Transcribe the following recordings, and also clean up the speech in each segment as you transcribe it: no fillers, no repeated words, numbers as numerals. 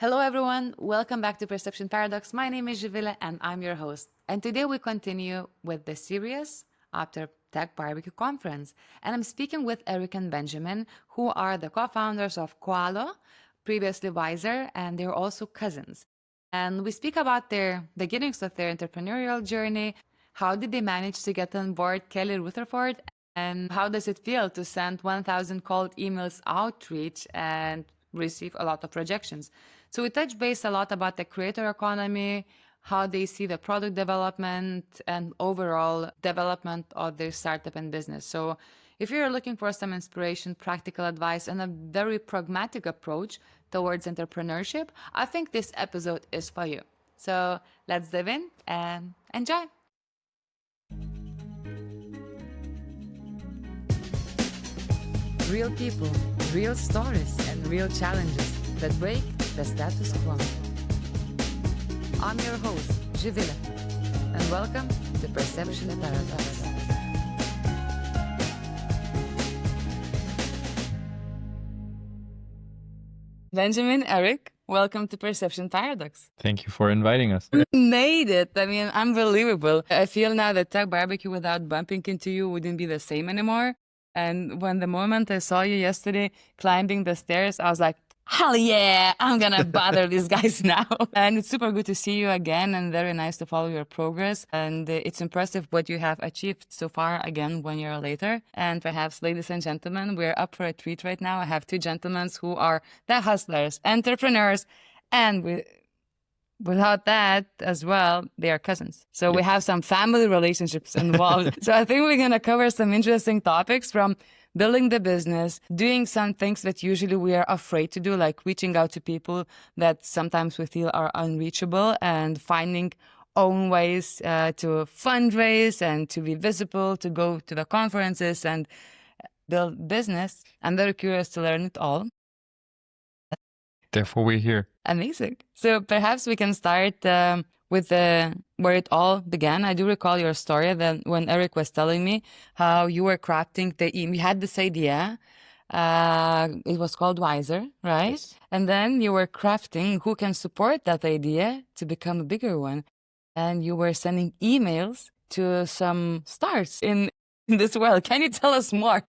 Hello, everyone. Welcome back to Perception Paradox. My name is Javila, and I'm your host. And today we continue with the series after TechBBQ conference. And I'm speaking with Eric and Benjamin, who are the co-founders of Koalo, previously Whyzer, and they're also cousins. And we speak about their beginnings of their entrepreneurial journey. How did they manage to get on board Kelly Rutherford? And how does it feel to send 1,000 cold emails outreach and receive a lot of rejections? So we touch base a lot about the creator economy, how they see the product development and overall development of their startup and business. So if you're looking for some inspiration, practical advice, and a very pragmatic approach towards entrepreneurship, I think this episode is for you. So let's dive in and enjoy. Real people, real stories, and real challenges that break the status quo. I'm your host, Javila, and welcome to Perception Paradox. Benjamin, Eric, welcome to Perception Paradox. Thank you for inviting us. We made it. I mean, unbelievable. I feel now that TechBBQ without bumping into you wouldn't be the same anymore. And when the moment I saw you yesterday climbing the stairs, I was like, hell yeah, I'm going to bother these guys now. And it's super good to see you again and very nice to follow your progress. And it's impressive what you have achieved so far, again, 1 year later. And perhaps, ladies and gentlemen, we're up for a treat right now. I have two gentlemen who are the hustlers, entrepreneurs, and without that as well, they are cousins. So we have some family relationships involved. So I think we're going to cover some interesting topics from building the business, doing some things that usually we are afraid to do, like reaching out to people that sometimes we feel are unreachable and finding own ways to fundraise and to be visible, to go to the conferences and build business. I'm very curious to learn it all. Therefore, we're here. Amazing. So perhaps we can start with where it all began. I do recall your story that when Eric was telling me how you were crafting you had this idea. It was called Whyzer, right? Yes. And then you were crafting who can support that idea to become a bigger one. And you were sending emails to some stars in this world. Can you tell us more?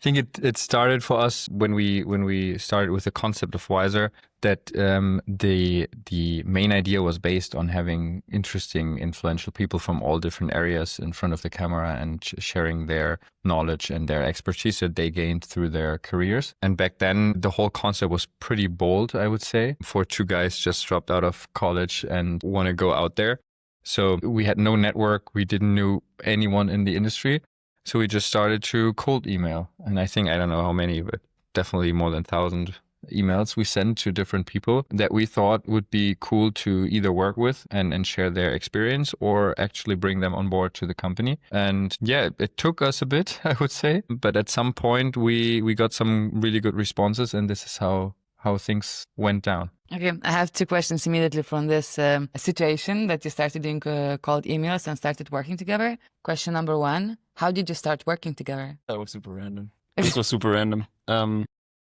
I think it started for us when we started with the concept of Whyzer, that the main idea was based on having interesting, influential people from all different areas in front of the camera and sharing their knowledge and their expertise that they gained through their careers. And back then, the whole concept was pretty bold, I would say, for two guys just dropped out of college and want to go out there. So we had no network. We didn't know anyone in the industry. So we just started to cold email. And I don't know how many, but definitely more than 1,000 emails we sent to different people that we thought would be cool to either work with and share their experience or actually bring them on board to the company. And yeah, it took us a bit, I would say. But at some point we got some really good responses, and this is how things went down. Okay, I have two questions immediately from this situation that you started doing cold emails and started working together. Question number one, how did you start working together? That was super random. This was super random.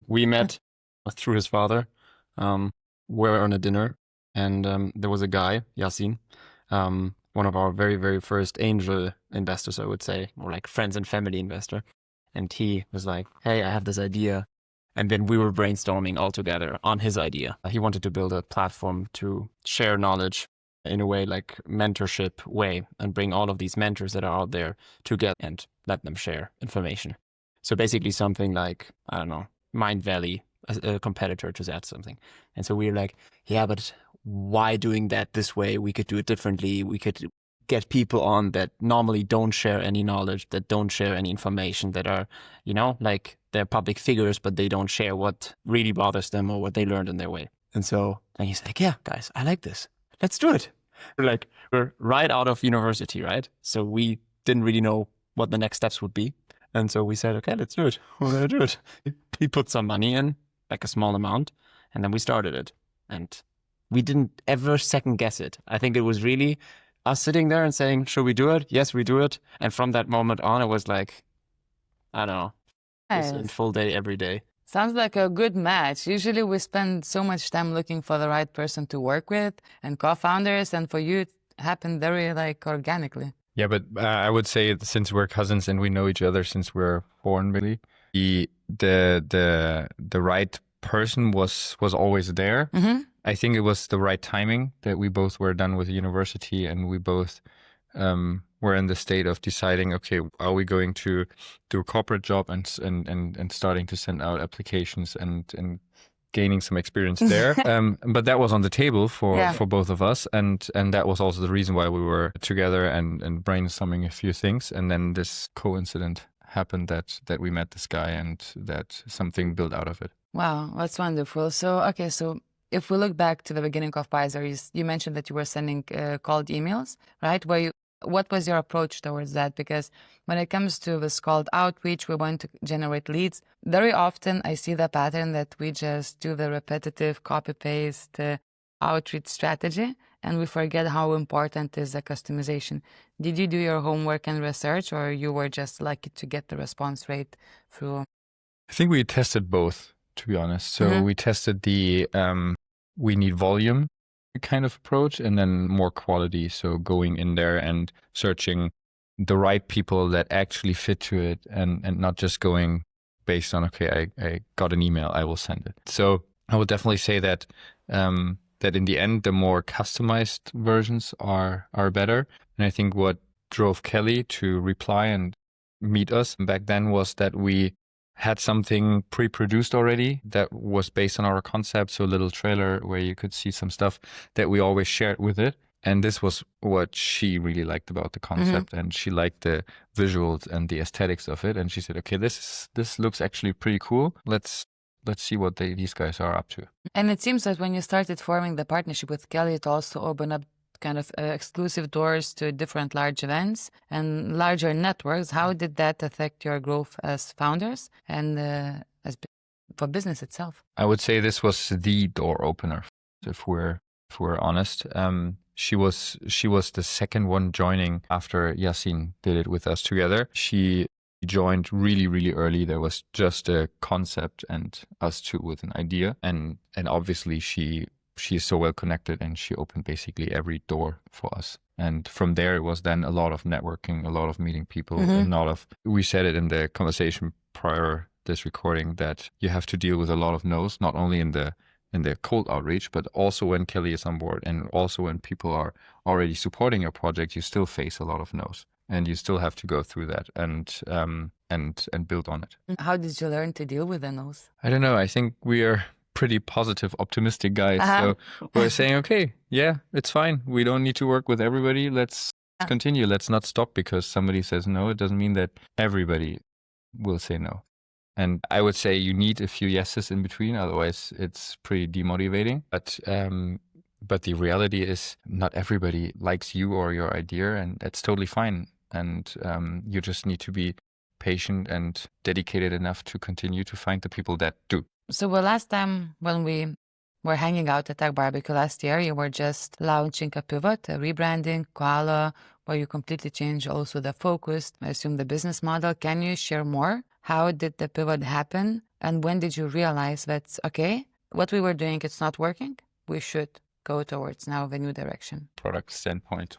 We met through his father. We were on a dinner, and there was a guy, Yasin, one of our very, very first angel investors, I would say, or like friends and family investor. And he was like, hey, I have this idea. And then we were brainstorming all together on his idea. He wanted to build a platform to share knowledge in a way like mentorship way and bring all of these mentors that are out there together and let them share information. So basically something like, I don't know, Mind Valley, a competitor to that something. And so we were like, yeah, but why doing that this way? We could do it differently. We could get people on that normally don't share any knowledge, that don't share any information, that are, like they're public figures, but they don't share what really bothers them or what they learned in their way. And he's like, yeah, guys, I like this. Let's do it. We're right out of university, right? So we didn't really know what the next steps would be. And so we said, okay, let's do it. We're going to do it. He put some money in, like a small amount, and then we started it. And we didn't ever second guess it. I think it was really us sitting there and saying, should we do it? Yes, we do it. And from that moment on, it was like, I don't know, just in full day every day. Sounds like a good match. Usually we spend so much time looking for the right person to work with and co-founders, and for you it happened very like organically. Yeah, but I would say since we're cousins and we know each other since we're born, really, the right person was always there. Mm-hmm. I think it was the right timing that we both were done with university and we both were in the state of deciding, okay, are we going to do a corporate job and starting to send out applications and gaining some experience there. But that was on the table for both of us. And that was also the reason why we were together and brainstorming a few things. And then this coincidence happened that we met this guy and that something built out of it. Wow, that's wonderful. So, okay, so if we look back to the beginning of Whyzer, you mentioned that you were sending cold emails, right? What was your approach towards that? Because when it comes to this cold outreach, we want to generate leads. Very often I see the pattern that we just do the repetitive copy-paste outreach strategy, and we forget how important is the customization. Did you do your homework and research, or you were just lucky to get the response rate through? I think we tested both, to be honest. So we tested the we need volume kind of approach and then more quality. So going in there and searching the right people that actually fit to it and not just going based on, okay, I got an email, I will send it. So I would definitely say that that in the end, the more customized versions are better. And I think what drove Kelly to reply and meet us back then was that we had something pre-produced already that was based on our concept. So a little trailer where you could see some stuff that we always shared with it. And this was what she really liked about the concept. And she liked the visuals and the aesthetics of it. And she said, okay, this looks actually pretty cool. Let's see what these guys are up to. And it seems that when you started forming the partnership with Kelly, it also opened up kind of exclusive doors to different large events and larger networks. How did that affect your growth as founders and for business itself? I would say this was the door opener, if we're honest. She was the second one joining after Yasin did it with us together. She joined really, really early. There was just a concept and us two with an idea. And obviously she is so well connected and she opened basically every door for us. And from there, it was then a lot of networking, a lot of meeting people, we said it in the conversation prior this recording that you have to deal with a lot of no's, not only in the cold outreach, but also when Kelly is on board and also when people are already supporting your project, you still face a lot of no's and you still have to go through that and build on it. How did you learn to deal with the no's? I don't know. I think we are pretty positive, optimistic guys. So we're saying, okay, yeah, it's fine. We don't need to work with everybody. Let's continue. Let's not stop because somebody says no. It doesn't mean that everybody will say no. And I would say you need a few yeses in between. Otherwise, it's pretty demotivating. But the reality is not everybody likes you or your idea, and that's totally fine. And you just need to be patient and dedicated enough to continue to find the people that do. So last time when we were hanging out at TechBBQ last year, you were just launching a pivot, a rebranding, Koala, where you completely changed also the focus, I assume the business model. Can you share more? How did the pivot happen? And when did you realize that, okay, what we were doing, it's not working? We should go towards now the new direction. Product standpoint.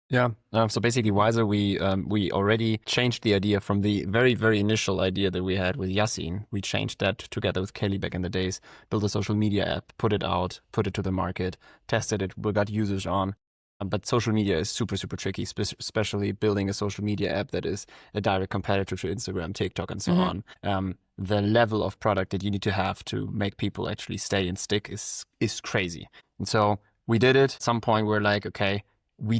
Yeah. So basically, Whyzer, we already changed the idea from the very, very initial idea that we had with Yasin. We changed that together with Kelly back in the days, built a social media app, put it out, put it to the market, tested it, we got users on. But social media is super, super tricky, especially building a social media app that is a direct competitor to Instagram, TikTok, and so on. The level of product that you need to have to make people actually stay and stick is crazy. And so we did it. At some point, we're like, okay, we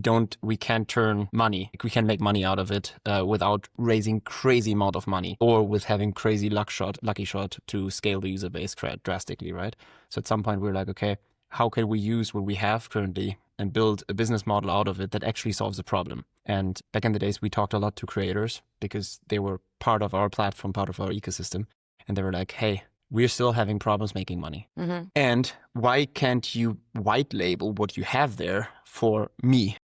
can't turn money. We can make money out of it without raising crazy amount of money or with having crazy lucky shot to scale the user base drastically, right? So at some point we're like, okay, how can we use what we have currently and build a business model out of it that actually solves the problem? And back in the days, we talked a lot to creators because they were part of our platform, part of our ecosystem. And they were like, hey, we're still having problems making money. And why can't you white label what you have there for me?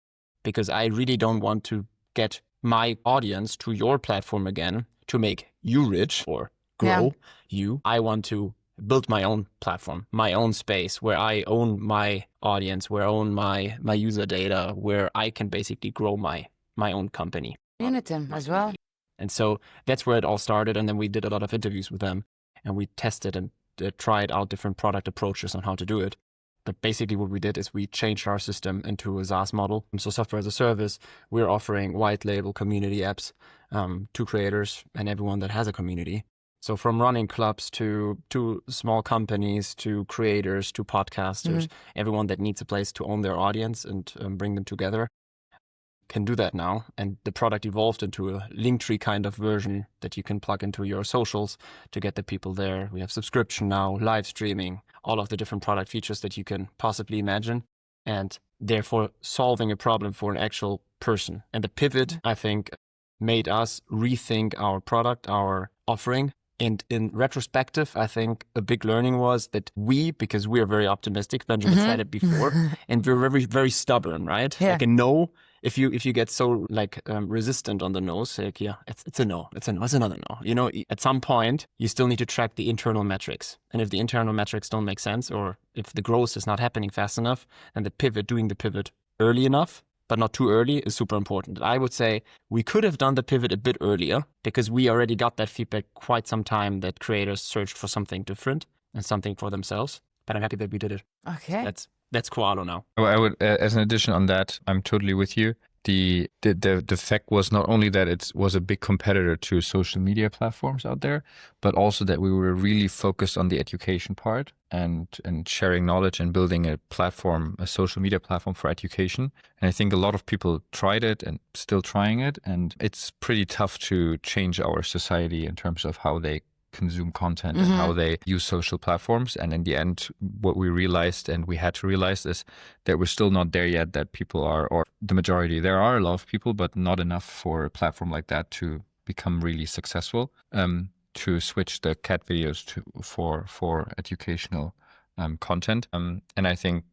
Because I really don't want to get my audience to your platform again to make you rich or grow you. I want to build my own platform, my own space where I own my audience, where I own my user data, where I can basically grow my own company. Unity as well. And so that's where it all started. And then we did a lot of interviews with them and we tested and tried out different product approaches on how to do it. But basically what we did is we changed our system into a SaaS model. So software as a service, we're offering white label community apps to creators and everyone that has a community. So from running clubs to small companies, to creators, to podcasters, everyone that needs a place to own their audience and bring them together can do that now. And the product evolved into a Linktree kind of version that you can plug into your socials to get the people there. We have subscription now, live streaming, all of the different product features that you can possibly imagine, and therefore solving a problem for an actual person. And the pivot, I think, made us rethink our product, our offering. And in retrospective, I think a big learning was that because we are very optimistic, Benjamin said it before, and we're very, very stubborn, right? Yeah. Like a no, if you get so resistant on the no, say, like, yeah, it's a no, it's another no. You know, at some point, you still need to track the internal metrics. And if the internal metrics don't make sense, or if the growth is not happening fast enough, then doing the pivot early enough, but not too early, is super important. I would say we could have done the pivot a bit earlier because we already got that feedback quite some time that creators searched for something different and something for themselves. But I'm happy that we did it. Okay. That's Koalo now. I would, as an addition on that, I'm totally with you. The fact was not only that it was a big competitor to social media platforms out there, but also that we were really focused on the education part and sharing knowledge and building a platform, a social media platform for education. And I think a lot of people tried it and still trying it. And it's pretty tough to change our society in terms of how they consume content and how they use social platforms. And in the end, what we realized and we had to realize is that we're still not there yet, that people are, or the majority, there are a lot of people, but not enough for a platform like that to become really successful, to switch the cat videos for educational content. And I think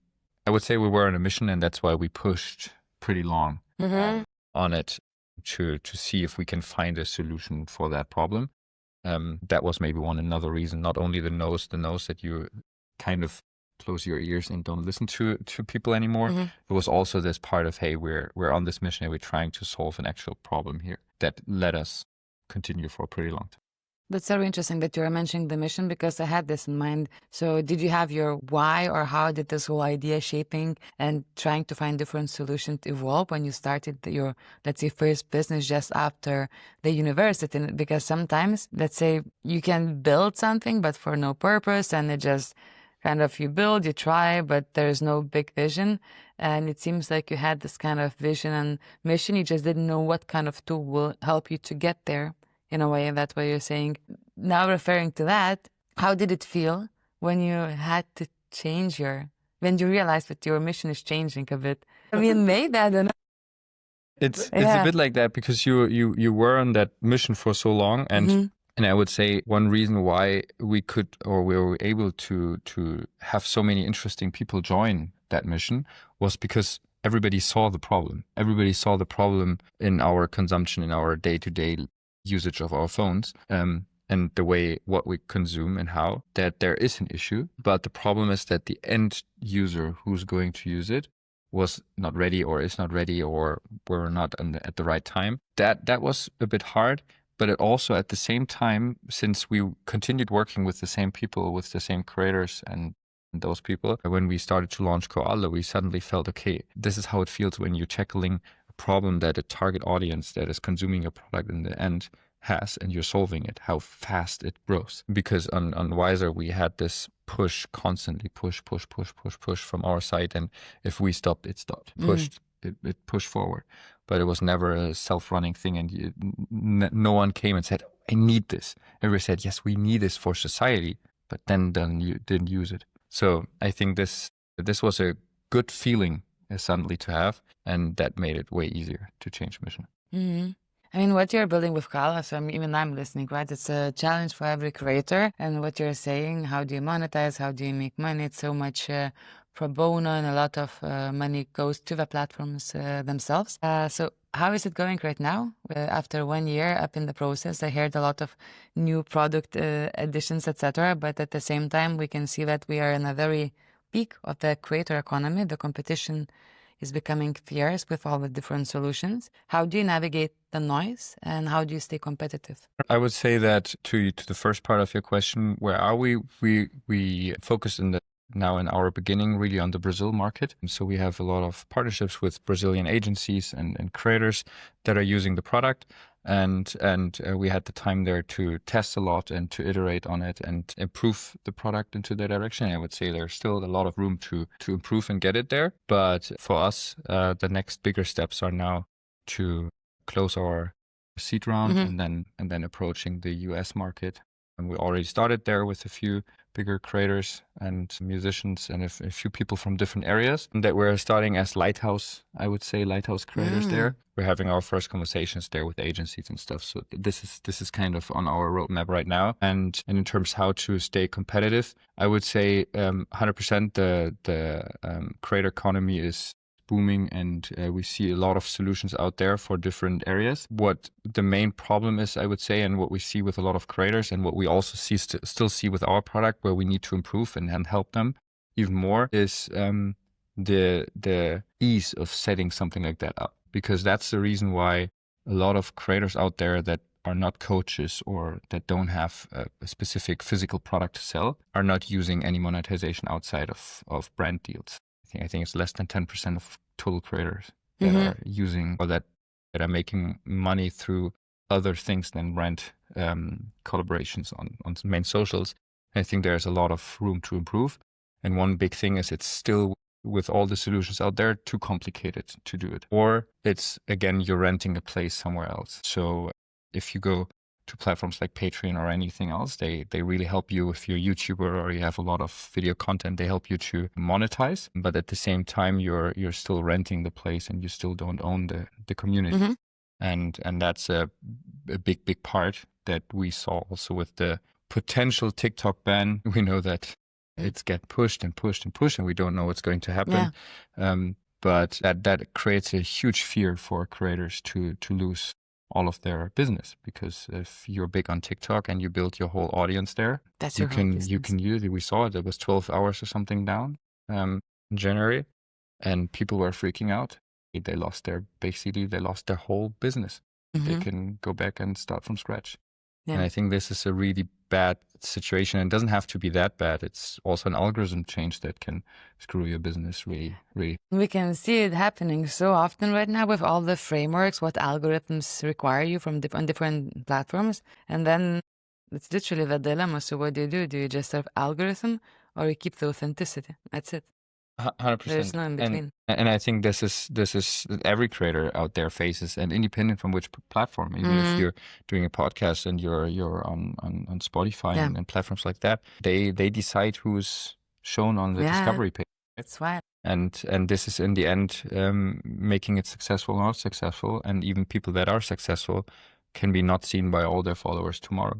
I would say we were on a mission, and that's why we pushed pretty long on it to see if we can find a solution for that problem. That was maybe another reason, not only the no's that you kind of close your ears and don't listen to people anymore. It was also this part of, hey, we're on this mission and we're trying to solve an actual problem here that let us continue for a pretty long time. That's so interesting that you're mentioning the mission, because I had this in mind. So did you have your why, or how did this whole idea shaping and trying to find different solutions evolve when you started your, let's say, first business just after the university? Because sometimes, let's say, you can build something but for no purpose, and it just kind of, you build, you try, but there's no big vision. And it seems like you had this kind of vision and mission. You just didn't know what kind of tool will help you to get there. In a way, that's what you're saying. Now, referring to that, how did it feel when you had to change when you realized that your mission is changing a bit? I mean, maybe, I don't know. It's a bit like that, because you were on that mission for so long, and I would say one reason why we were able to have so many interesting people join that mission was because everybody saw the problem. Everybody saw the problem in our consumption, in our day-to-day usage of our phones, and the way what we consume and how, that there is an issue. But the problem is that the end user who's going to use it was not ready, or is not ready, or were not at the right time. That was a bit hard. But it also, at the same time, since we continued working with the same people, with the same creators and those people, when we started to launch Koala, we suddenly felt, okay, this is how it feels when you're tackling problem that a target audience that is consuming your product in the end has, and you're solving it, how fast it grows. Because on Whyzer, we had this push, constantly push from our side, and if we stopped, it stopped. It pushed forward. But it was never a self-running thing, and no one came and said, I need this. Everybody said, yes, we need this for society, but then you didn't use it. So I think this was a good feeling suddenly to have, and that made it way easier to change mission. I mean, what you're building with Koala, so even I'm listening, right? It's a challenge for every creator. And what you're saying, how do you monetize? How do you make money? It's so much pro bono, and a lot of money goes to the platforms themselves. So How is it going right now? After 1 year up in the process, I heard a lot of new product additions, etc. But at the same time, we can see that we are in a very peak of the creator economy. The competition is becoming fierce with all the different solutions. How do you navigate the noise and how do you stay competitive? I would say that to the first part of your question, where are we? We focus now in our beginning really on the Brazil market. And so we have a lot of partnerships with Brazilian agencies and creators that are using the product. And we had the time there to test a lot and to iterate on it and improve the product into that direction. I would say there's still a lot of room to improve and get it there. But for us, the next bigger steps are now to close our seed round and then approaching the US market. And we already started there with a few bigger creators and musicians and a few people from different areas that we're starting as lighthouse creators there. We're having our first conversations there with agencies and stuff. So this is kind of on our roadmap right now. And in terms how to stay competitive, I would say 100% the creator economy is booming, and we see a lot of solutions out there for different areas. What the main problem is, I would say, and what we see with a lot of creators and what we also still see with our product where we need to improve and help them even more is the ease of setting something like that up. Because that's the reason why a lot of creators out there that are not coaches or that don't have a specific physical product to sell are not using any monetization outside of brand deals. I think it's less than 10% of total creators that are using or that are making money through other things than brand collaborations on main socials. I think there's a lot of room to improve. And one big thing is it's still, with all the solutions out there, too complicated to do it. Or it's, again, you're renting a place somewhere else. So if you go to platforms like Patreon or anything else, they really help you if you're a YouTuber or you have a lot of video content. They help you to monetize, but at the same time, you're still renting the place and you still don't own the community. And that's a big part that we saw also with the potential TikTok ban. We know that it's get pushed and pushed and pushed, and we don't know what's going to happen. But that creates a huge fear for creators to lose all of their business, because if you're big on TikTok and you build your whole audience there, you can use it. We saw it. It was 12 hours or something down in January, and people were freaking out. They lost their whole business. They can go back and start from scratch. And I think this is a really bad situation. And it doesn't have to be that bad. It's also an algorithm change that can screw your business really, really. We can see it happening so often right now with all the frameworks, what algorithms require you from different platforms. And then it's literally the dilemma. So what do? Do you just serve algorithm or you keep the authenticity? That's it. 100%. There's no in between. And I think this is every creator out there faces, and independent from which platform. Even if you're doing a podcast and you're on Spotify and platforms like that, they decide who's shown on the discovery page. That's why. And this is in the end making it successful or not successful, and even people that are successful can be not seen by all their followers tomorrow.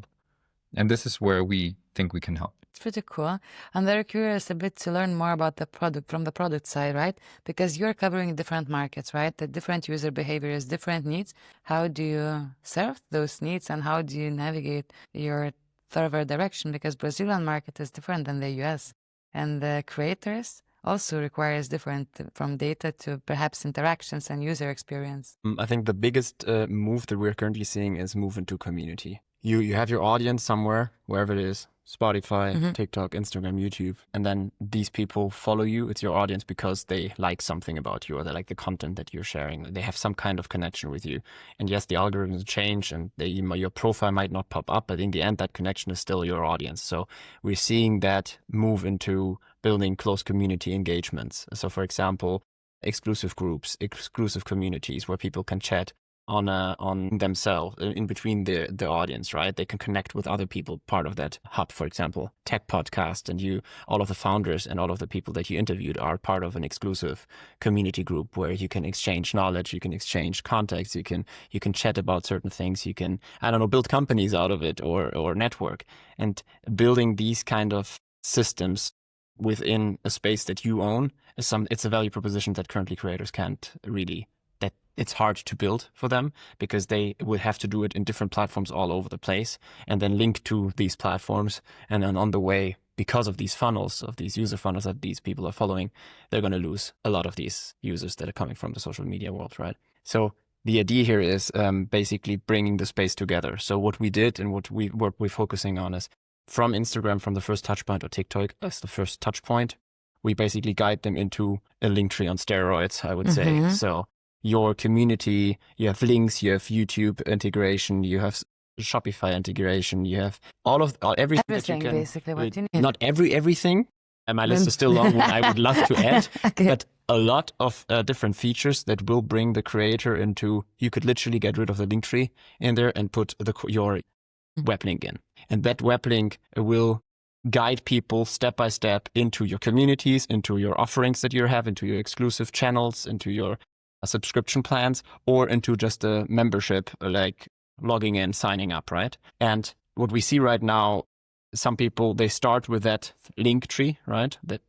And this is where we think we can help. It's pretty cool. I'm very curious a bit to learn more about the product from the product side, right? Because you're covering different markets, right? The different user behaviors, different needs. How do you serve those needs and how do you navigate your further direction? Because Brazilian market is different than the US, and the creators also requires different from data to perhaps interactions and user experience. I think the biggest move that we're currently seeing is move into community. You have your audience somewhere, wherever it is, Spotify, TikTok, Instagram, YouTube, and then these people follow you. It's your audience because they like something about you or they like the content that you're sharing. They have some kind of connection with you. And yes, the algorithms change and your profile might not pop up, but in the end, that connection is still your audience. So we're seeing that move into building close community engagements. So for example, exclusive groups, exclusive communities where people can chat on themselves in between the audience, right? They can connect with other people, part of that hub, for example, Tech Podcast, and all of the founders and all of the people that you interviewed are part of an exclusive community group where you can exchange knowledge, you can exchange contacts, you can chat about certain things, you can, build companies out of it or network. And building these kind of systems within a space that you own it's a value proposition that currently creators can't really, it's hard to build for them because they would have to do it in different platforms all over the place and then link to these platforms. And then on the way, because of these funnels, of these user funnels that these people are following, they're going to lose a lot of these users that are coming from the social media world, right? So the idea here is basically bringing the space together. So what we did and what we're focusing on is from Instagram, from the first touch point, or TikTok as the first touch point, we basically guide them into a link tree on steroids, I would say. So your community, you have links, you have YouTube integration, you have Shopify integration, you have everything that you can. Basically what you need. Not everything. And my list is still long. I would love to add, Okay. but a lot of different features that will bring the creator into. You could literally get rid of the link tree in there and put your web link in, and that web link will guide people step by step into your communities, into your offerings that you have, into your exclusive channels, into your subscription plans, or into just a membership, like logging in, signing up, right? And what we see right now, some people, they start with that link tree, right? That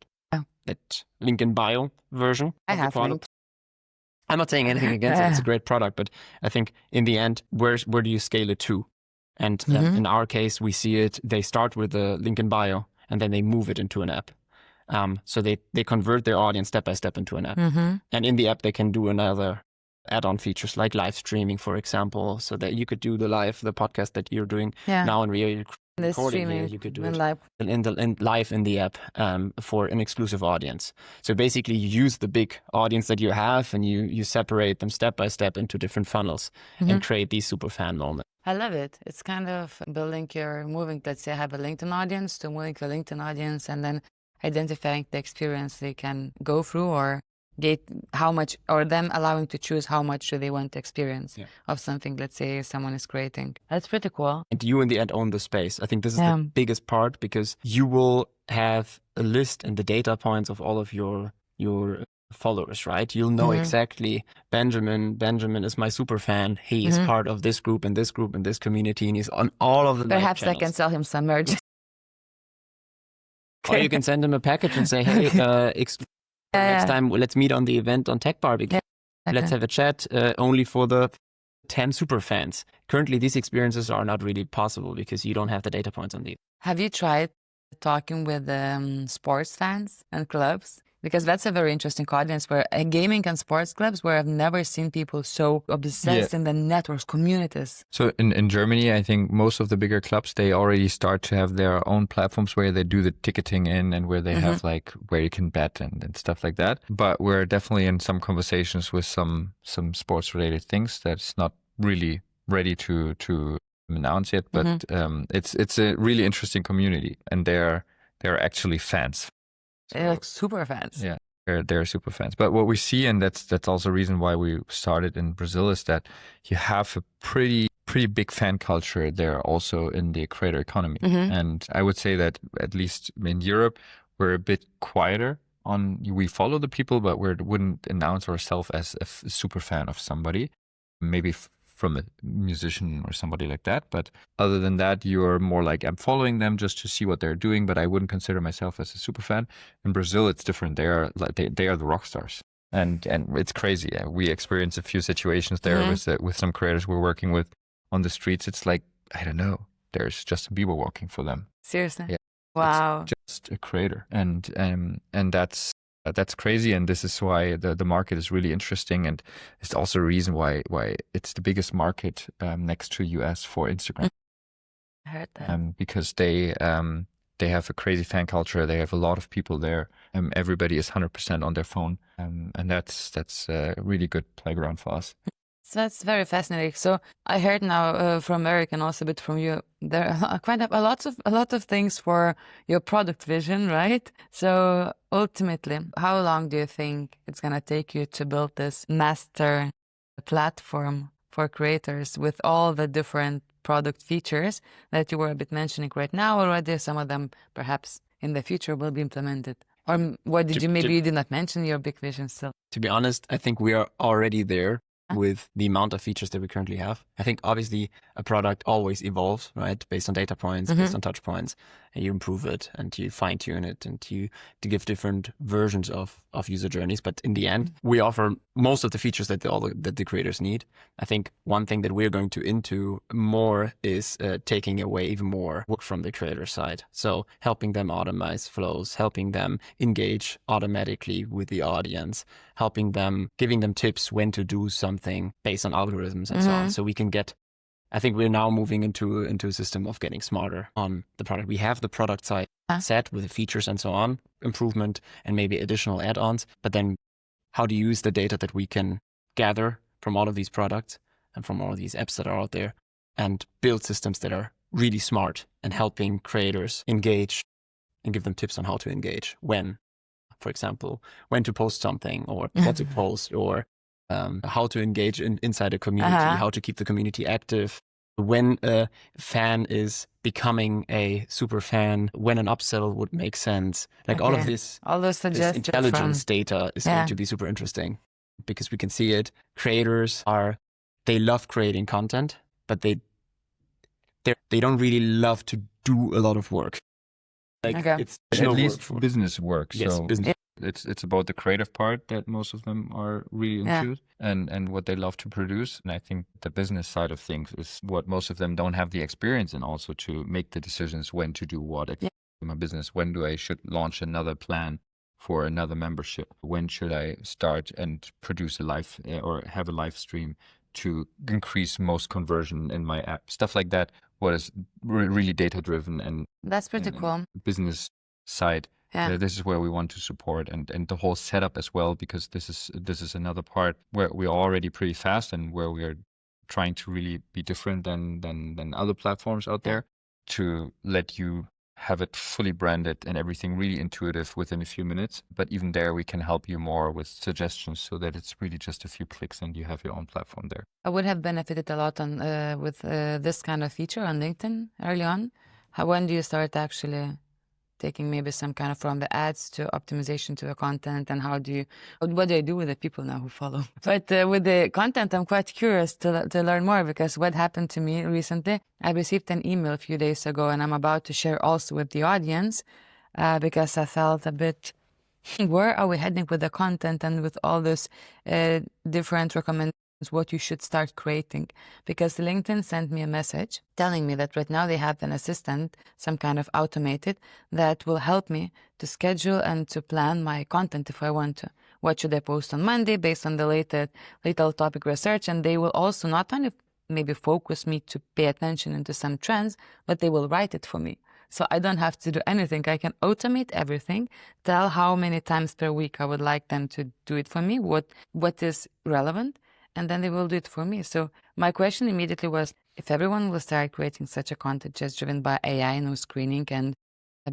link in bio version. I of the have product. linked. I'm not saying anything against it. It's a great product, but I think in the end, where do you scale it to? And in our case, we see it, they start with the link in bio and then they move it into an app. So they convert their audience step by step into an app. And in the app, they can do another add-on features like live streaming, for example, so that you could do the podcast that you're doing now in real The recording here. streaming You could do in it live. live in the app for an exclusive audience. So basically, you use the big audience that you have and you separate them step by step into different funnels and create these super fan moments. I love it. It's kind of moving, let's say I have a LinkedIn audience, to moving to a LinkedIn audience and then identifying the experience they can go through or get how much, or them allowing to choose how much do they want to experience of something, let's say someone is creating. That's pretty cool. And you in the end own the space. I think this is the biggest part because you will have a list and the data points of all of your followers, right? You'll know exactly Benjamin is my super fan. He is part of this group and this group and this community and he's on all of the Perhaps I channels. can sell him some merch. Or you can send him a package and say, hey, next time let's meet on the event on TechBBQ. Let's have a chat only for the 10 super fans. Currently, these experiences are not really possible because you don't have the data points on these. Have you tried talking with sports fans and clubs? Because that's a very interesting audience where gaming and sports clubs where I've never seen people so obsessed in the networks, communities. So in Germany, I think most of the bigger clubs, they already start to have their own platforms where they do the ticketing in and where they have like where you can bet and stuff like that. But we're definitely in some conversations with some sports related things that's not really ready to announce yet. But it's a really interesting community and they're actually fans. They're like super fans. Yeah, they're super fans. But what we see, and that's also a reason why we started in Brazil, is that you have a pretty big fan culture there also in the creator economy. And I would say that at least in Europe, we're a bit quieter we follow the people, but we wouldn't announce ourselves as a super fan of somebody. Maybe from a musician or somebody like that. But other than that, you're more like, I'm following them just to see what they're doing, but I wouldn't consider myself as a super fan. In Brazil, it's different. They are the rock stars. And it's crazy. We experienced a few situations there with some creators we're working with on the streets. It's like, I don't know, there's Justin Bieber walking for them. Seriously? Yeah. Wow. It's just a creator. And that's crazy, and this is why the market is really interesting, and it's also a reason why it's the biggest market next to US for Instagram. I heard that. Because they have a crazy fan culture. They have a lot of people there. Everybody is 100% on their phone, and that's a really good playground for us. So that's very fascinating. So I heard now from Eric and also a bit from you, there are quite a lot of things for your product vision, right? So ultimately, how long do you think it's going to take you to build this master platform for creators with all the different product features that you were a bit mentioning right now already? Some of them perhaps in the future will be implemented. Or what did you did not mention your big vision still? To be honest, I think we are already there. with the amount of features that we currently have. I think obviously a product always evolves, right? Based on data points, based on touch points, and you improve it and you fine tune it and you to give different versions of user journeys. But in the end, we offer most of the features that the creators need. I think one thing that we're going to into more is taking away even more work from the creator side. So helping them automate flows, helping them engage automatically with the audience, helping them, giving them tips when to do something based on algorithms and so on. So we can get, I think we're now moving into a system of getting smarter on the product. We have the product side set with the features and so on, improvement and maybe additional add-ons, but then how to use the data that we can gather from all of these products and from all of these apps that are out there and build systems that are really smart and helping creators engage and give them tips on how to engage when, for example, when to post something or what to post or how to engage inside a community, how to keep the community active, when a fan is becoming a super fan, when an upsell would make sense. Like all of this, all those this intelligence data is going to be super interesting because we can see it. Creators they love creating content, but they don't really love to do a lot of work. Like it's at least business work. Yes, so business. it's about the creative part that most of them are really into and what they love to produce. And I think the business side of things is what most of them don't have the experience in, also to make the decisions when to do what in my business. When should launch another plan for another membership? When should I start and produce a live or have a live stream to increase most conversion in my app? Stuff like that. What is really data driven and that's pretty cool. Business side. This is where we want to support and the whole setup as well, because this is another part where we're already pretty fast and where we are trying to really be different than other platforms out there, to let you have it fully branded and everything really intuitive within a few minutes. But even there, we can help you more with suggestions so that it's really just a few clicks and you have your own platform there. I would have benefited a lot on with this kind of feature on LinkedIn early on. When do you start actually taking maybe some kind of from the ads to optimization to the content, and what do I do with the people now who follow? But with the content, I'm quite curious to learn more, because what happened to me recently, I received an email a few days ago, and I'm about to share also with the audience because I felt a bit, where are we heading with the content and with all those different recommendations, what you should start creating? Because LinkedIn sent me a message telling me that right now they have an assistant, some kind of automated, that will help me to schedule and to plan my content if I want to. What should I post on Monday based on the little topic research? And they will also not only maybe focus me to pay attention into some trends, but they will write it for me. So I don't have to do anything. I can automate everything, tell how many times per week I would like them to do it for me, what is relevant, and then they will do it for me. So my question immediately was, if everyone will start creating such a content just driven by AI, no screening, and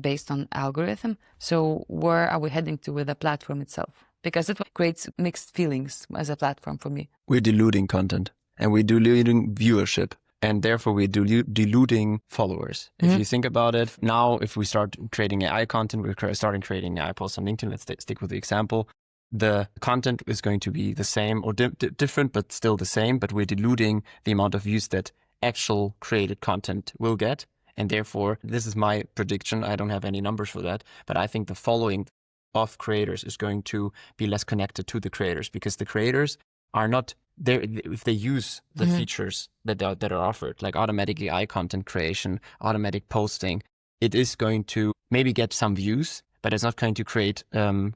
based on algorithm, so where are we heading to with the platform itself? Because it creates mixed feelings as a platform for me. We're diluting content and we're diluting viewership, and therefore we're diluting followers. If you think about it, now if we start creating AI content, we're starting creating AI posts on LinkedIn. Let's stick with the example. The content is going to be the same or different, but still the same, but we're diluting the amount of views that actual created content will get. And therefore, this is my prediction. I don't have any numbers for that, but I think the following of creators is going to be less connected to the creators, because the creators are not there. If they use the features that are offered, like automatic AI content creation, automatic posting, it is going to maybe get some views, but it's not going to create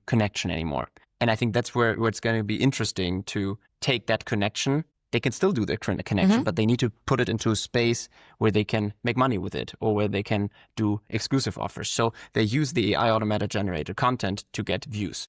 connection anymore. And I think that's where it's going to be interesting to take that connection. They can still do their connection, but they need to put it into a space where they can make money with it, or where they can do exclusive offers. So they use the AI automated generated content to get views.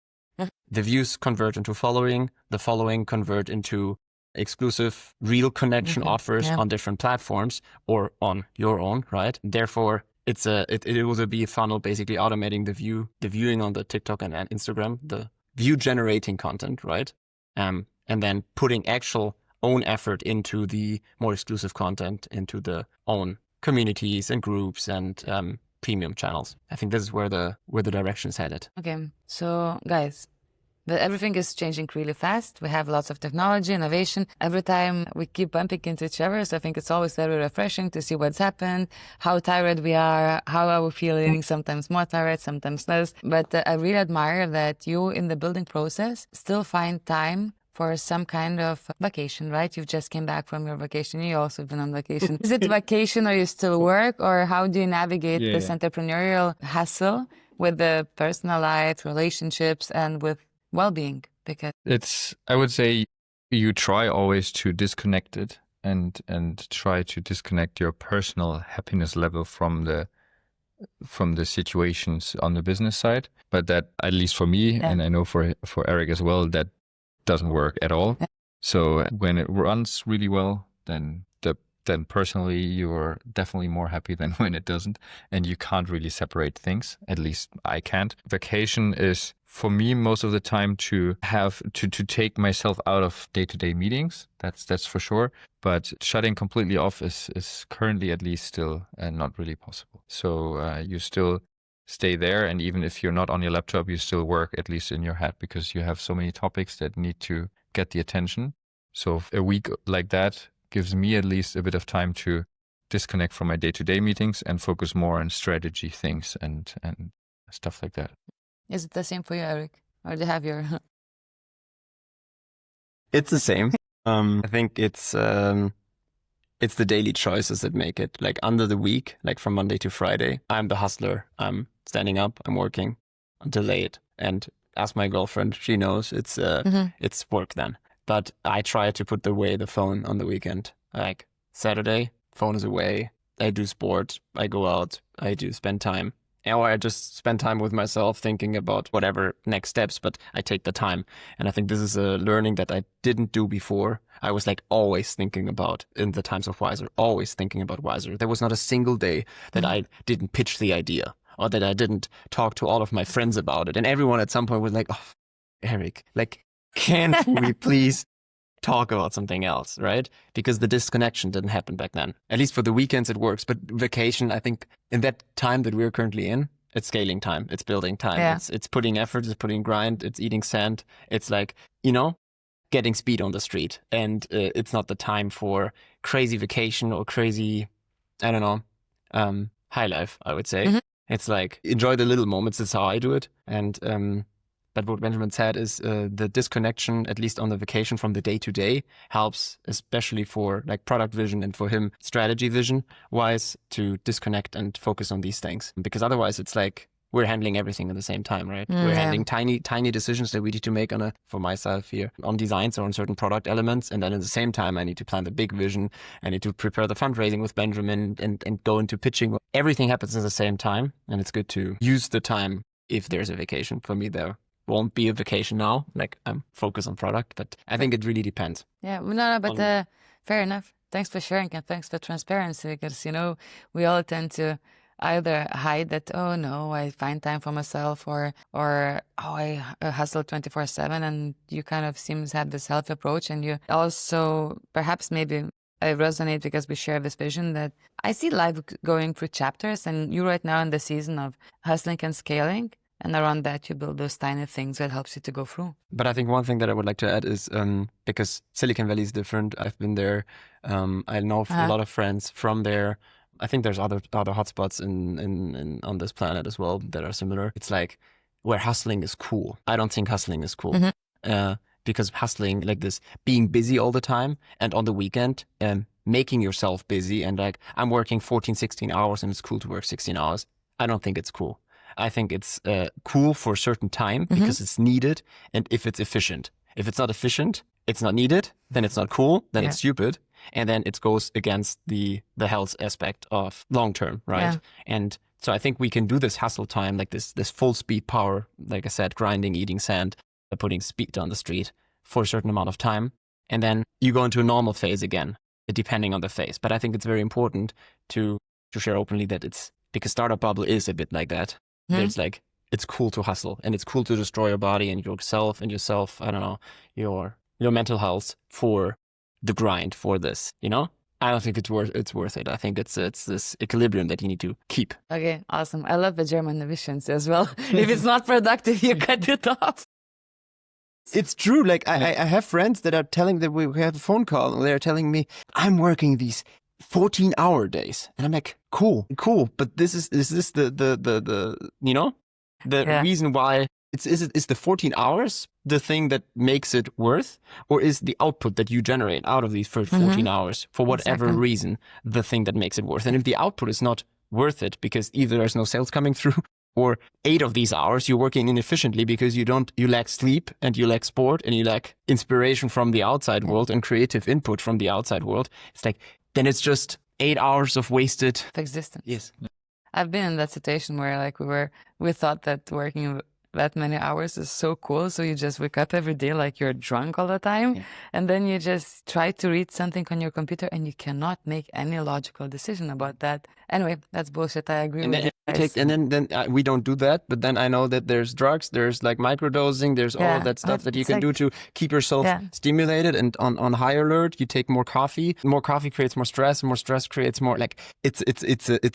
The views convert into following, the following convert into exclusive real connection offers on different platforms or on your own, right? Therefore, it will be a funnel basically automating the viewing on the TikTok and Instagram, the view generating content, right? And then putting actual own effort into the more exclusive content, into the own communities and groups and premium channels. I think this is where the direction is headed. Okay, so guys, But everything is changing really fast. We have lots of technology, innovation. Every time we keep bumping into each other. So I think it's always very refreshing to see what's happened, how tired we are, how are we feeling, sometimes more tired, sometimes less. But I really admire that you in the building process still find time for some kind of vacation, right? You've just came back from your vacation. You also been on vacation. Is it vacation or you still work, or how do you navigate this entrepreneurial hustle with the personal life, relationships, and with well-being? Because I would say you try always to disconnect it and try to disconnect your personal happiness level from the situations on the business side. But that, at least for me, and I know for Eric as well, that doesn't work at all. So when it runs really well, then personally you're definitely more happy than when it doesn't, and you can't really separate things. At least I can't. Vacation is for me most of the time to have to take myself out of day-to-day meetings. That's for sure. But shutting completely off is currently at least still not really possible. So you still stay there, and even if you're not on your laptop, you still work at least in your head, because you have so many topics that need to get the attention. So a week like that gives me at least a bit of time to disconnect from my day-to-day meetings and focus more on strategy things and stuff like that. Is it the same for you, Eric? Or do you have your... It's the same. I think it's the daily choices that make it. Like under the week, like from Monday to Friday, I'm the hustler. I'm standing up, I'm working until late. And as my girlfriend, she knows it's work then. But I try to put away the phone on the weekend. Like Saturday, phone is away. I do sport. I go out. I do spend time. Or I just spend time with myself thinking about whatever next steps, but I take the time. And I think this is a learning that I didn't do before. I was like always thinking about, in the times of Whyzer, always thinking about Whyzer. There was not a single day that I didn't pitch the idea or that I didn't talk to all of my friends about it. And everyone at some point was like, oh, Eric, like, can't we please talk about something else, right? Because the disconnection didn't happen back then. At least for the weekends it works. But vacation, I think in that time that we're currently in, it's scaling time, it's building time, it's putting effort, it's putting grind, it's eating sand. It's like, getting speed on the street. And it's not the time for crazy vacation or crazy, I don't know, high life, I would say. It's like, enjoy the little moments. That's how I do it. And but what Benjamin said is the disconnection, at least on the vacation from the day to day, helps, especially for like product vision and for him strategy vision wise, to disconnect and focus on these things. Because otherwise it's like we're handling everything at the same time, right? We're handling tiny decisions that we need to make for myself here, on designs or on certain product elements. And then at the same time, I need to plan the big vision. I need to prepare the fundraising with Benjamin and go into pitching. Everything happens at the same time. And it's good to use the time if there's a vacation. For me, there won't be a vacation now. Like I'm focused on product, but I think it really depends. Yeah, no, but fair enough. Thanks for sharing and thanks for transparency, because, we all tend to either hide that, oh no, I find time for myself, or oh, I hustle 24/7, and you kind of seems to have this health approach. And you also, perhaps maybe I resonate because we share this vision that I see life going through chapters, and you're right now in the season of hustling and scaling. And around that, you build those tiny things that helps you to go through. But I think one thing that I would like to add is because Silicon Valley is different. I've been there. I know a lot of friends from there. I think there's other hotspots in on this planet as well that are similar. It's like where hustling is cool. I don't think hustling is cool. Because hustling, like this, being busy all the time and on the weekend, making yourself busy and like I'm working 14, 16 hours and it's cool to work 16 hours. I don't think it's cool. I think it's cool for a certain time because it's needed and if it's efficient. If it's not efficient, it's not needed, then it's not cool, then it's stupid. And then it goes against the health aspect of long term, right? Yeah. And so I think we can do this hustle time, like this full speed power, like I said, grinding, eating sand, putting speed on the street for a certain amount of time. And then you go into a normal phase again, depending on the phase. But I think it's very important to share openly that it's, because startup bubble is a bit like that. There's like, it's cool to hustle and it's cool to destroy your body and yourself, I don't know, your mental health for the grind, for this, I don't think it's worth it. I think it's this equilibrium that you need to keep. Okay, awesome. I love the German efficiency as well. If it's not productive, you cut it off. It's true. Like I have friends that are telling that we have a phone call and they're telling me I'm working these 14-hour days, and I'm like, cool. But is this the you know, the Yeah. reason why is the 14 hours the thing that makes it worth, or is the output that you generate out of these first 14 hours for whatever Exactly. reason the thing that makes it worth? And if the output is not worth it because either there's no sales coming through, or 8 of these hours you're working inefficiently because you lack sleep and you lack sport and you lack inspiration from the outside world and creative input from the outside world, it's like, then it's just 8 hours of wasted. Existence. Yes. I've been in that situation where like we thought that working that many hours is so cool. So you just wake up every day like you're drunk all the time. Yeah. And then you just try to read something on your computer and you cannot make any logical decision about that. Anyway, that's bullshit. I agree And with then, you guys. then we don't do that. But then I know that there's drugs, there's like microdosing, there's all of that stuff that you it's can like- do to keep yourself stimulated and on high alert. You take more coffee. More coffee creates more stress. More stress creates more, like, it's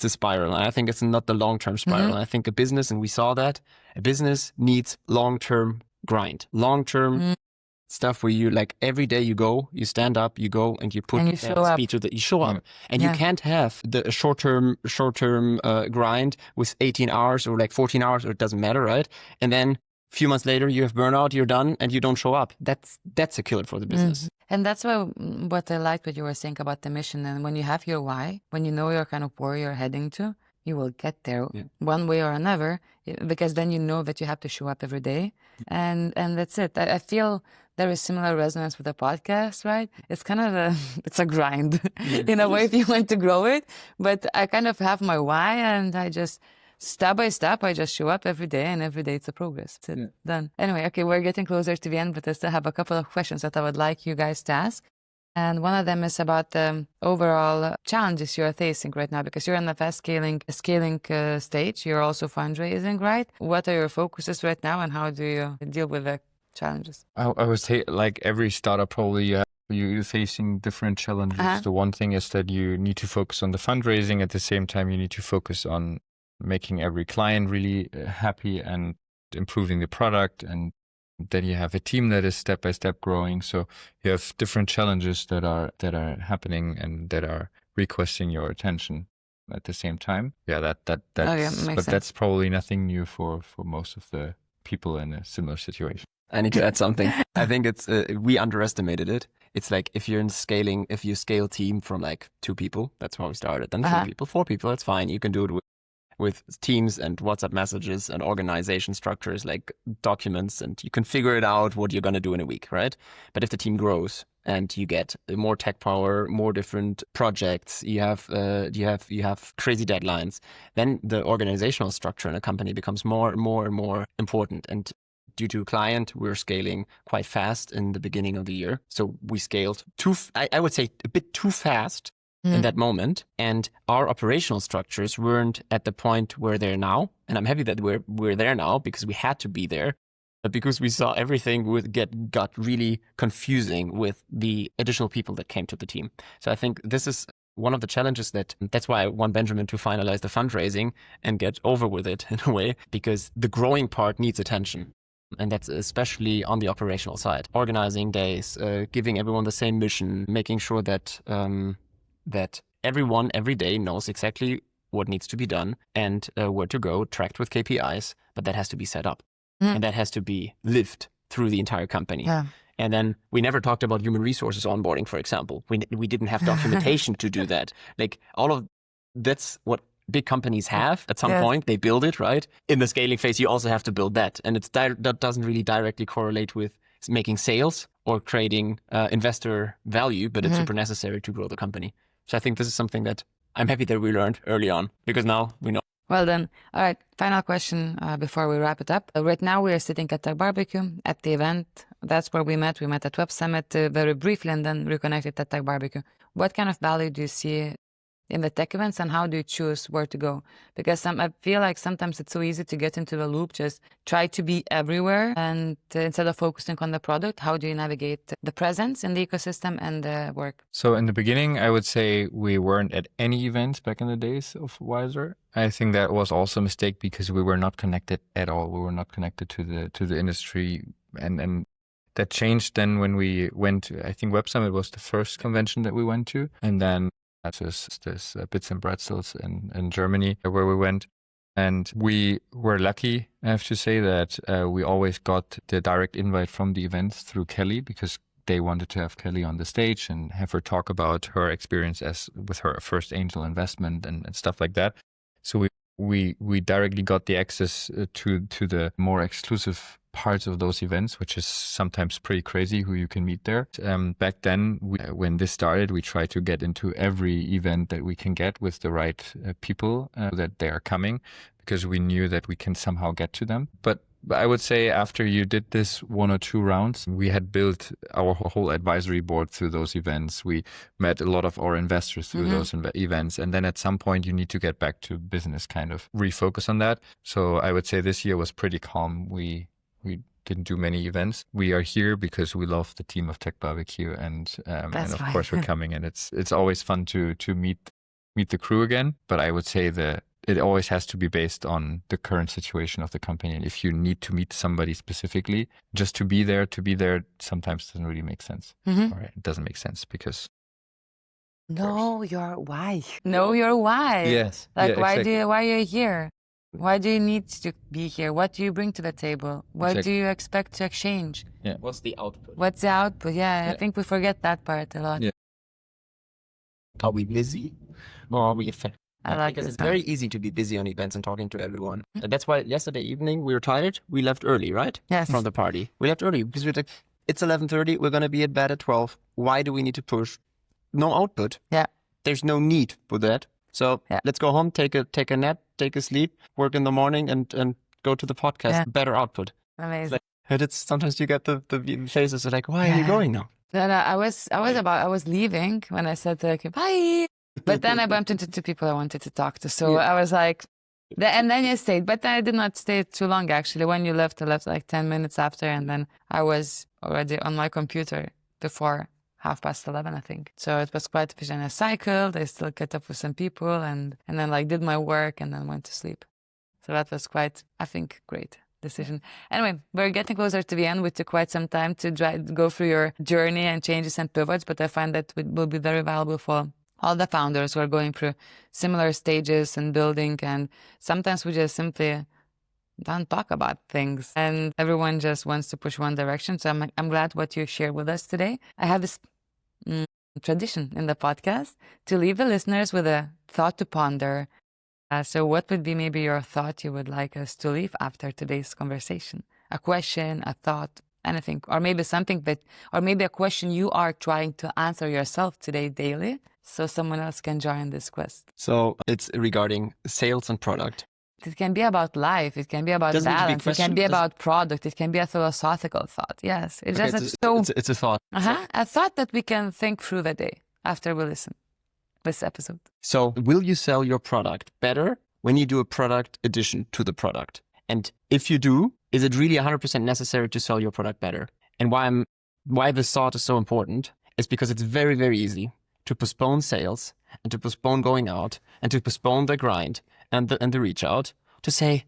a spiral. And I think it's not the long-term spiral. And I think a business, and we saw that, a business needs long-term grind, long-term stuff where you, like, every day you go, you stand up, you go and you put And you show up. speed to the, you show up. And you can't have the short-term grind with 18 hours or like 14 hours, or it doesn't matter, right? And then a few months later you have burnout, you're done, and you don't show up. That's a killer for the business. And that's what I liked what you were saying about the mission. And when you have your why, when you know your kind of where you're heading to, you will get there one way or another, because then you know that you have to show up every day. And that's it. I feel there is similar resonance with the podcast, right? It's kind of it's a grind in a way if you want to grow it. But I kind of have my why, and I just step by step, I just show up every day, and every day it's a progress. That's it. Done. Anyway, okay, we're getting closer to the end, but I still have a couple of questions that I would like you guys to ask. And one of them is about the overall challenges you're facing right now, because you're in the fast scaling stage. You're also fundraising, right? What are your focuses right now, and how do you deal with the challenges? I would say, like every startup, probably you're facing different challenges. The one thing is that you need to focus on the fundraising. At the same time, you need to focus on making every client really happy and improving the product, and then you have a team that is step by step growing. So you have different challenges that are happening and that are requesting your attention at the same time. Yeah, that's probably nothing new for most of the people in a similar situation. I need to add something. I think it's we underestimated it. It's like if you scale team from like 2 people, that's how we started. Then 3 people, 4 people, that's fine. You can do it with teams and WhatsApp messages and organization structures like documents, and you can figure it out what you're going to do in a week, right? But if the team grows and you get more tech power, more different projects, you have crazy deadlines, then the organizational structure in a company becomes more and more important. And due to client, we're scaling quite fast in the beginning of the year. So we scaled I would say a bit too fast in that moment, and our operational structures weren't at the point where they're now. And I'm happy that we're there now, because we had to be there, but because we saw everything got really confusing with the additional people that came to the team. So I think this is one of the challenges that's why I want Benjamin to finalize the fundraising and get over with it in a way, because the growing part needs attention. And that's especially on the operational side. Organizing days, giving everyone the same mission, making sure that that everyone every day knows exactly what needs to be done and where to go, tracked with KPIs, but that has to be set up. And that has to be lived through the entire company. Yeah. And then we never talked about human resources onboarding, for example. We didn't have documentation to do that. Like that's what big companies have at some point. They build it, right? In the scaling phase, you also have to build that. And that doesn't really directly correlate with making sales or creating investor value, but it's super necessary to grow the company. So I think this is something that I'm happy that we learned early on, because now we know. Well then, all right, final question before we wrap it up. Right now we are sitting at TechBBQ at the event. That's where we met. We met at Web Summit very briefly and then reconnected at TechBBQ. What kind of value do you see in the tech events, and how do you choose where to go? Because I feel like sometimes it's so easy to get into the loop, just try to be everywhere, and instead of focusing on the product, how do you navigate the presence in the ecosystem and the work? So in the beginning, I would say we weren't at any events back in the days of Whyzer. I think that was also a mistake, because we were not connected at all. We were not connected to the industry, and that changed then when we went to, I think Web Summit was the first convention that we went to. And then that's this Bits and Pretzels in Germany where we went. And we were lucky, I have to say, that we always got the direct invite from the events through Kelly, because they wanted to have Kelly on the stage and have her talk about her experience with her first angel investment and stuff like that. So we directly got the access to the more exclusive parts of those events, which is sometimes pretty crazy who you can meet there. Back then, when this started, we tried to get into every event that we can get with the right people that they are coming, because we knew that we can somehow get to them. But I would say after you did this 1 or 2 rounds, we had built our whole advisory board through those events. We met a lot of our investors through those events. And then at some point you need to get back to business, kind of refocus on that. So I would say this year was pretty calm. We didn't do many events. We are here because we love the team of TechBBQ, and of course we're coming, and it's always fun to meet the crew again. But I would say that it always has to be based on the current situation of the company. And if you need to meet somebody specifically, just to be there sometimes doesn't really make sense. Or it doesn't make sense because know your why. Know your why. Yes. Like, yeah, exactly. why are you here? Why do you need to be here? What do you bring to the table? What do you expect to exchange? Yeah. What's the output? What's the output? Yeah, I think we forget that part a lot. Yeah. Are we busy or are we effective? I like Because this it's very easy to be busy on events and talking to everyone. And that's why yesterday evening we were tired. We left early, right? Yes. From the party. We left early because we were like, it's 11:30. We're going to be at bed at 12. Why do we need to push? No output. Yeah. There's no need for that. So let's go home, take a nap, take a sleep, work in the morning, and go to the podcast. Yeah. Better output. Amazing. And it's sometimes you get the faces are like, why are you going now? No, I was leaving when I said like bye, but then I bumped into 2 people I wanted to talk to. So I was like, and then you stayed, but I did not stay too long actually. When you left, I left like 10 minutes after, and then I was already on my computer before 11:30, I think. So it was quite efficient. I cycled, I still caught up with some people, and then like did my work and then went to sleep. So that was quite, I think, great decision. Anyway, we're getting closer to the end. We took quite some time to go through your journey and changes and pivots, but I find that it will be very valuable for all the founders who are going through similar stages and building, and sometimes we just simply don't talk about things and everyone just wants to push one direction. So I'm glad what you shared with us today. I have this tradition in the podcast to leave the listeners with a thought to ponder. So what would be maybe your thought you would like us to leave after today's conversation? A question, a thought, anything, or maybe or maybe a question you are trying to answer yourself today daily, so someone else can join this quest. So it's regarding sales and product. It can be about life. It can be about balance. It can be about product. It can be a philosophical thought. Yes, it's a thought. A thought that we can think through the day after we listen this episode. So, will you sell your product better when you do a product addition to the product? And if you do, is it really 100% necessary to sell your product better? And why this thought is so important is because it's very, very easy to postpone sales and to postpone going out and to postpone the grind and the reach out to say,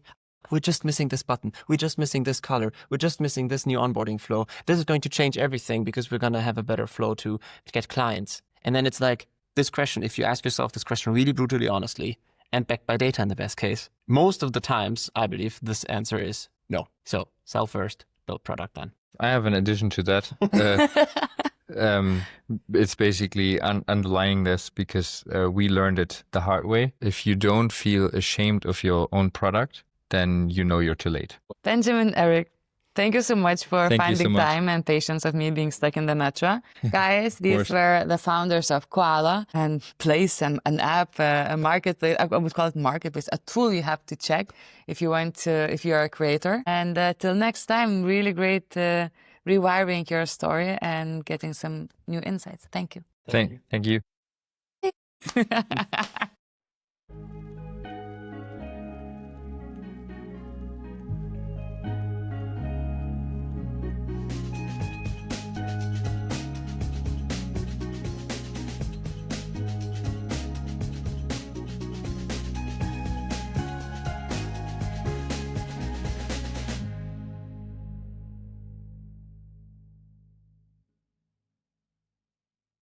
we're just missing this button. We're just missing this color. We're just missing this new onboarding flow. This is going to change everything because we're going to have a better flow to get clients. And then it's like this question, if you ask yourself this question really brutally honestly and backed by data in the best case, most of the times, I believe this answer is no. So sell first, build product then. I have an addition to that. It's basically underlying this because we learned it the hard way. If you don't feel ashamed of your own product, then you know you're too late. Benjamin, Eric, thank you so much for finding time and patience of me being stuck in the metro. Guys, these were the founders of Koala and Place, an app, a marketplace. I would call it marketplace, a tool you have to check if you are a creator. And till next time, really great rewiring your story and getting some new insights. Thank you. Thank you.